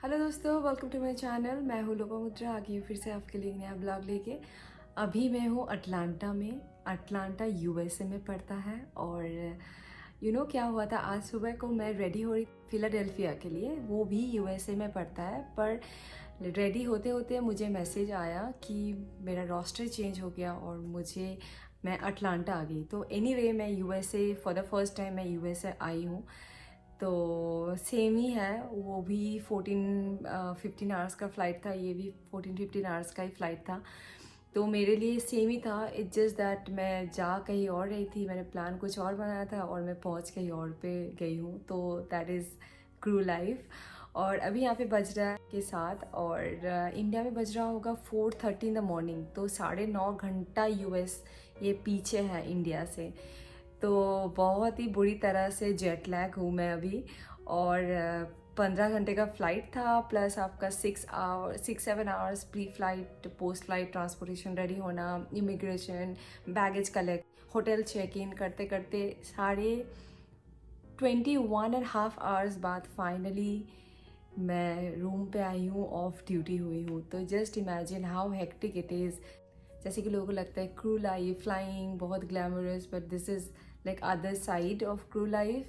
Hello दोस्तों, welcome to my channel. मैं हूँ लोपामुद्रा, आ गई हूँ फिर से आपके लिए एक नया ब्लॉग लेके। अभी मैं हूँ अटलांटा में। अटलांटा यूएसए में पड़ता है। और क्या हुआ था, आज सुबह को मैं रेडी हो रही फिलाडेल्फिया के लिए, वो भी यूएसए में पड़ता है। पर रेडी होते होते मुझे मैसेज आया कि मेरा रोस्टर चेंज हो गया और मैं अटलांटा आ गई। तो एनीवे मैं USA for the first time मैं यूएसए आई हूँ। तो सेम ही है, वो भी 14-15 आवर्स का फ़्लाइट था, ये भी 14-15 आवर्स का ही फ़्लाइट था। तो मेरे लिए सेम ही था। इट्स जस्ट दैट मैं जा कहीं और रही थी, मैंने प्लान कुछ और बनाया था और मैं पहुंच कहीं और पे गई हूँ। तो दैट इज़ क्रू लाइफ। और अभी यहाँ पे बज रहा है के साथ, और इंडिया में बज रहा होगा 4:30 इन द मॉर्निंग। तो 9.5 घंटा यूएस ये पीछे है इंडिया से। तो बहुत ही बुरी तरह से जेट लैग हूँ मैं अभी। और 15 घंटे का फ़्लाइट था, प्लस आपका 6-7 hours pre flight post flight transportation ready होना, immigration, baggage collect, hotel check in करते करते साढ़े 21.5 आवर्स बाद फाइनली मैं रूम पे आई हूँ, ऑफ ड्यूटी हुई हूँ। तो just imagine how hectic it is. जैसे कि लोगों को लगता है क्रू लाइफ फ्लाइंग बहुत glamorous, but this is like other side of crew life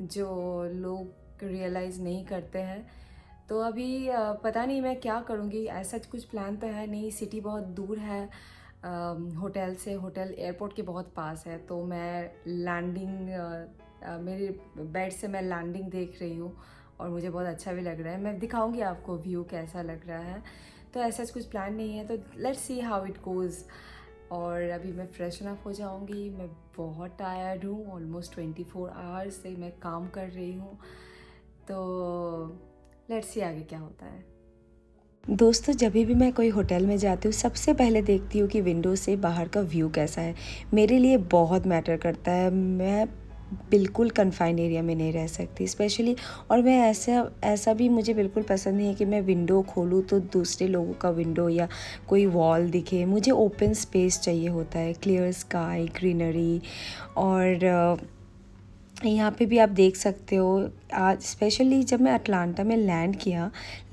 जो लोग रियलाइज़ नहीं करते हैं। तो अभी पता नहीं मैं क्या करूँगी, ऐसा कुछ प्लान तो है नहीं। सिटी बहुत दूर है होटल से, होटल एयरपोर्ट के बहुत पास है। तो मैं मेरे बेड से मैं लैंडिंग देख रही हूँ और मुझे बहुत अच्छा भी लग रहा है। मैं दिखाऊंगी आपको व्यू कैसा लग रहा है। तो ऐसा कुछ प्लान नहीं है, तो let's see how it goes. और अभी मैं फ्रेशन अप हो जाऊंगी। मैं बहुत टायर्ड हूँ, ऑलमोस्ट 24 आवर्स से मैं काम कर रही हूँ। तो लेट्स सी आगे क्या होता है। दोस्तों, जब भी मैं कोई होटल में जाती हूँ सबसे पहले देखती हूँ कि विंडो से बाहर का व्यू कैसा है। मेरे लिए बहुत मैटर करता है। मैं बिल्कुल कन्फाइंड एरिया में नहीं रह सकती स्पेशली। और मैं ऐसा भी मुझे बिल्कुल पसंद नहीं है कि मैं विंडो खोलूँ तो दूसरे लोगों का विंडो या कोई वॉल दिखे। मुझे ओपन स्पेस चाहिए होता है, क्लियर स्काई, ग्रीनरी। और यहाँ पे भी आप देख सकते हो, आज स्पेशली जब मैं अटलांटा में लैंड किया,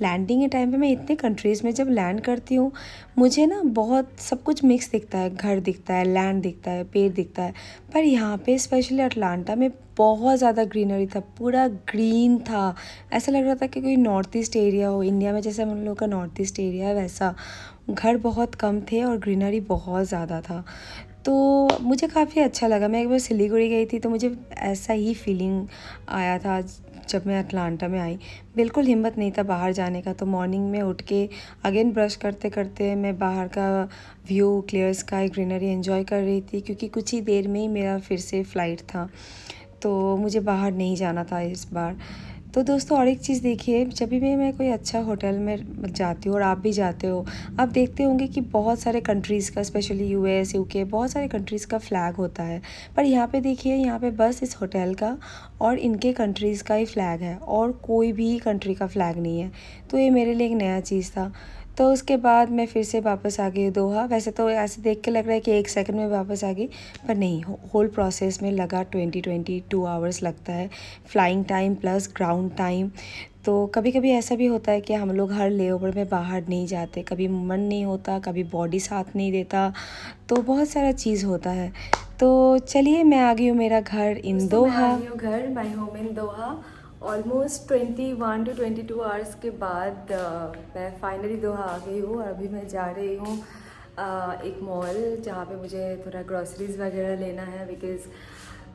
लैंडिंग के टाइम पे मैं इतने कंट्रीज़ में जब लैंड करती हूँ मुझे ना बहुत सब कुछ मिक्स दिखता है। घर दिखता है, लैंड दिखता है, पेड़ दिखता है। पर यहाँ पे स्पेशली अटलांटा में बहुत ज़्यादा ग्रीनरी था, पूरा ग्रीन था। ऐसा लग रहा था कि कोई नॉर्थ ईस्ट एरिया हो, इंडिया में जैसे हम लोग का नॉर्थ ईस्ट एरिया है वैसा। घर बहुत कम थे और ग्रीनरी बहुत ज़्यादा था। तो मुझे काफ़ी अच्छा लगा। मैं एक बार सिलीगुड़ी गई थी तो मुझे ऐसा ही फीलिंग आया था जब मैं अटलांटा में आई। बिल्कुल हिम्मत नहीं था बाहर जाने का। तो मॉर्निंग में उठ के अगेन ब्रश करते करते मैं बाहर का view, clear sky, greenery enjoy कर रही थी, क्योंकि कुछ ही देर में ही मेरा फिर से फ़्लाइट था। तो मुझे बाहर नहीं जाना था इस बार। तो दोस्तों, और एक चीज़ देखिए, जब भी मैं कोई अच्छा होटल में जाती हूँ और आप भी जाते हो, आप देखते होंगे कि बहुत सारे कंट्रीज़ का, स्पेशली यूएस, यूके, बहुत सारे कंट्रीज़ का फ़्लैग होता है। पर यहाँ पे देखिए, यहाँ पे बस इस होटल का और इनके कंट्रीज़ का ही फ़्लैग है और कोई भी कंट्री का फ़्लैग नहीं है। तो ये मेरे लिए एक नया चीज़ था। तो उसके बाद मैं फिर से वापस आ गई दोहा। वैसे तो ऐसे देख के लग रहा है कि 1 सेकंड में वापस आ गई, पर नहीं, होल प्रोसेस में लगा 22 आवर्स लगता है, flying time plus ground time. तो कभी कभी ऐसा भी होता है कि हम लोग हर लेओवर में बाहर नहीं जाते, कभी मन नहीं होता, कभी बॉडी साथ नहीं देता, तो बहुत सारा चीज़ होता है। तो चलिए, मैं आ गई हूँ मेरा घर इन दोस्तों, मैं आ दोहा। गई हूँ घर, my home in Doha. Almost 21 to 22 hours के बाद मैं फाइनली दोहा आ गई हूँ। और अभी मैं जा रही हूँ एक मॉल जहाँ पे मुझे थोड़ा ग्रॉसरीज वगैरह लेना है, बिकॉज़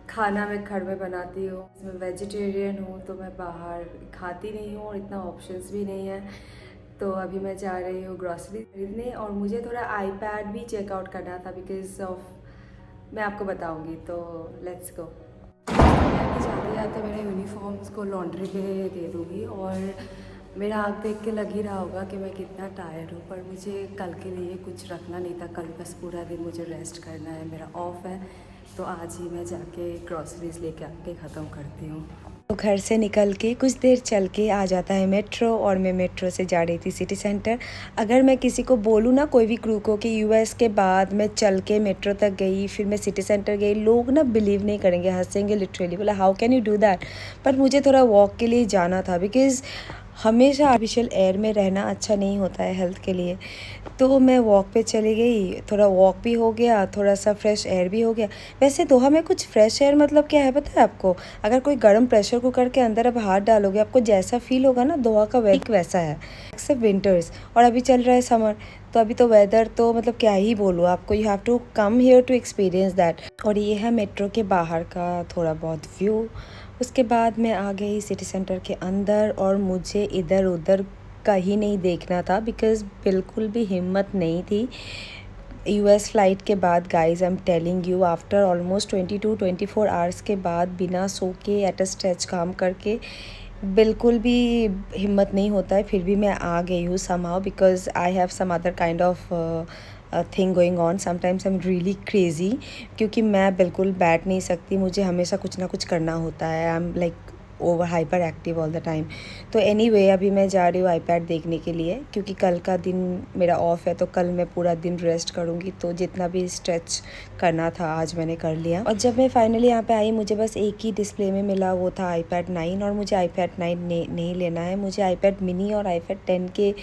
खाना मैं घर में बनाती हूँ। मैं वेजिटेरियन हूँ तो मैं बाहर खाती नहीं हूँ और इतना ऑप्शंस भी नहीं है। तो अभी मैं जा रही हूँ ग्रॉसरी खरीदने, और मुझे थोड़ा आईपैड भी चेकआउट करना था बिकॉज ऑफ, मैं आपको बताऊंगी। तो लेट्स गो। मैं भी जाते जाते मेरे यूनिफॉर्म्स को लॉन्ड्री पे दे दूँगी। और मेरा आँख देख के लग ही रहा होगा कि मैं कितना टायर्ड हूँ, पर मुझे कल के लिए कुछ रखना नहीं था। कल बस पूरा दिन मुझे रेस्ट करना है, मेरा ऑफ है। तो आज ही मैं जाके ग्रॉसरीज लेके आके ख़त्म करती हूँ। तो घर से निकल के कुछ देर चल के आ जाता है मेट्रो, और मैं मेट्रो से जा रही थी सिटी सेंटर। अगर मैं किसी को बोलूँ ना, कोई भी क्रू को, कि यूएस के बाद मैं चल के मेट्रो तक गई फिर मैं सिटी सेंटर गई, लोग ना बिलीव नहीं करेंगे, हंसेंगे लिटरली, बोला how can you do that. पर मुझे थोड़ा वॉक के लिए जाना था, बिकॉज़ हमेशा आर्टिफिशियल एयर में रहना अच्छा नहीं होता है हेल्थ के लिए। तो मैं वॉक पे चली गई, थोड़ा वॉक भी हो गया, थोड़ा सा फ्रेश एयर भी हो गया। वैसे दोहा में कुछ फ्रेश एयर मतलब क्या है पता है आपको? अगर कोई गर्म प्रेशर कुकर के अंदर आप हाथ डालोगे, आपको जैसा फील होगा ना, दोहा का वेदर वैसा है, एक्सेप्ट विंटर्स। और अभी चल रहा है समर, तो अभी तो वेदर तो मतलब क्या ही बोलूँ आपको, you have to come here to experience that. और ये है मेट्रो के बाहर का थोड़ा बहुत व्यू। उसके बाद मैं आ गई सिटी सेंटर के अंदर, और मुझे इधर उधर कहीं नहीं देखना था बिकॉज़ बिल्कुल भी हिम्मत नहीं थी। यूएस फ़्लाइट के बाद guys, I am telling you, after almost 24 hours के बाद बिना सो के एट अ स्ट्रेच काम करके बिल्कुल भी हिम्मत नहीं होता है। फिर भी मैं आ गई हूँ somehow, because I have some other kind of thing going on. Sometimes I am really crazy, क्योंकि मैं बिल्कुल बैठ नहीं सकती, मुझे हमेशा कुछ ना कुछ करना होता है। I am like over hyper active all the time. तो एनीवे अभी मैं जा रही हूँ आईपैड देखने के लिए, क्योंकि कल का दिन मेरा ऑफ है, तो कल मैं पूरा दिन रेस्ट करूँगी। तो जितना भी स्ट्रेच करना था आज मैंने कर लिया। और जब मैं फाइनली यहाँ पे आई, मुझे बस एक ही डिस्प्ले में मिला, वो था iPad 9। और मुझे iPad 9 नहीं लेना है, मुझे iPad mini और iPad 10 के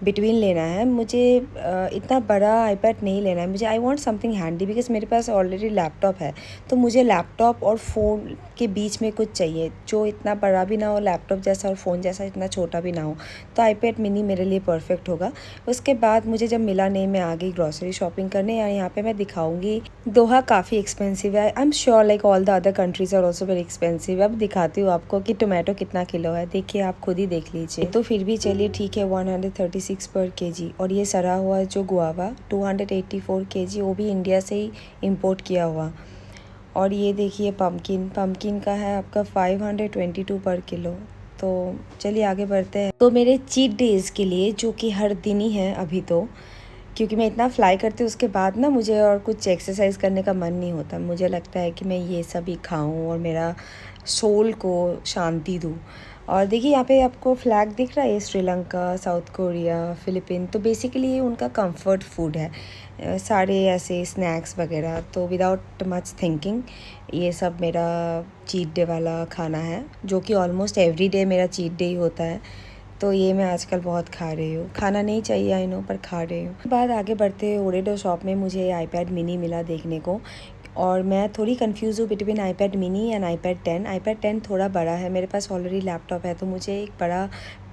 बिटवीन लेना है। मुझे इतना बड़ा iPad नहीं लेना है, मुझे I want something handy, because मेरे पास ऑलरेडी लैपटॉप है। तो मुझे लैपटॉप और फ़ोन के बीच में कुछ चाहिए, जो इतना बड़ा भी ना हो लैपटॉप जैसा, और फ़ोन जैसा इतना छोटा भी ना हो। तो iPad mini मेरे लिए परफेक्ट होगा। उसके बाद मुझे जब मिला नहीं, मैं आ गई ग्रॉसरी शॉपिंग करने। यहाँ पे मैं दिखाऊंगी, दोहा काफ़ी एक्सपेंसिव है, I am sure like all the other countries are also very expensive. अब दिखाती हूँ आपको कि टोमेटो कितना किलो है, देखिए आप खुद ही देख लीजिए। तो फिर भी चलिए ठीक है, 136 पर केजी। और ये सड़ा हुआ जो गुआवा 284 केजी, वो भी इंडिया से ही इम्पोर्ट किया हुआ। और ये देखिए पम्पकिन का है आपका 522 पर किलो। तो चलिए आगे बढ़ते हैं। तो मेरे चीट डेज़ के लिए, जो कि हर दिन ही है अभी, तो क्योंकि मैं इतना फ्लाई करती हूँ उसके बाद ना मुझे और कुछ एक्सरसाइज करने का मन नहीं होता। मुझे लगता है कि मैं ये सब ही खाऊं और मेरा सोल को शांति दूँ। और देखिए यहाँ पे आपको फ्लैग दिख रहा है, श्रीलंका, साउथ कोरिया, फिलीपीन। तो बेसिकली ये उनका कंफर्ट फूड है, सारे ऐसे स्नैक्स वगैरह। तो विदाउट मच थिंकिंग ये सब मेरा चीट डे वाला खाना है, जो कि ऑलमोस्ट एवरी डे मेरा चीट डे ही होता है। तो ये मैं आजकल बहुत खा रही हूँ। खाना नहीं चाहिए आई नो, पर खा रही हूँ। बाद आगे बढ़ते हुए ओरेडो शॉप में मुझे iPad mini मिला देखने को, और मैं थोड़ी कंफ्यूज हूँ between iPad mini and iPad 10। iPad 10 थोड़ा बड़ा है, मेरे पास ऑलरेडी लैपटॉप है, तो मुझे एक बड़ा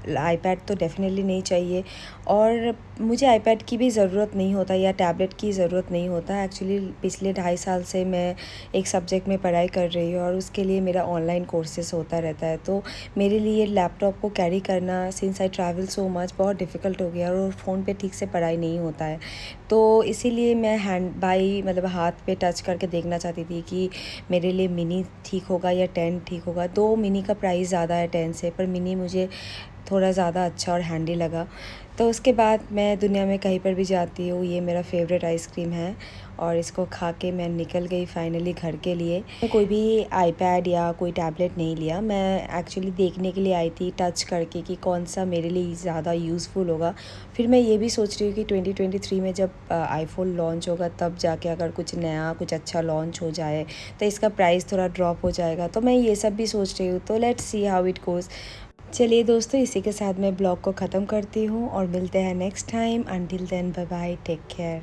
iPad तो डेफिनेटली नहीं चाहिए। और मुझे iPad की भी ज़रूरत नहीं होता, या टैबलेट की ज़रूरत नहीं होता। एक्चुअली पिछले 2.5 साल से मैं एक सब्जेक्ट में पढ़ाई कर रही हूँ, और उसके लिए मेरा ऑनलाइन कोर्सेस होता रहता है। तो मेरे लिए लैपटॉप को कैरी करना, since I travel so much, बहुत डिफ़िकल्ट हो गया, और फ़ोन पे ठीक से पढ़ाई नहीं होता है। तो इसीलिए मैं हैंड बाई मतलब हाथ पे टच करके देखना चाहती थी कि मेरे लिए मिनी ठीक होगा या 10 ठीक होगा। तो मिनी का प्राइस ज़्यादा है 10 से, पर मिनी मुझे थोड़ा ज़्यादा अच्छा और हैंडी लगा। तो उसके बाद मैं दुनिया में कहीं पर भी जाती हूँ, ये मेरा फेवरेट आइसक्रीम है, और इसको खा के मैं निकल गई फाइनली घर के लिए। मैं कोई भी iPad या कोई टैबलेट नहीं लिया, मैं एक्चुअली देखने के लिए आई थी टच करके कि कौन सा मेरे लिए ज़्यादा यूज़फुल होगा। फिर मैं ये भी सोच रही हूँ कि 2023 में जब iPhone लॉन्च होगा, तब जाके अगर कुछ नया कुछ अच्छा लॉन्च हो जाए तो इसका प्राइस थोड़ा ड्रॉप हो जाएगा। तो मैं ये सब भी सोच रही हूँ। तो let's see how it goes. चलिए दोस्तों, इसी के साथ मैं ब्लॉग को ख़त्म करती हूँ, और मिलते हैं next time. Until then bye bye, take care.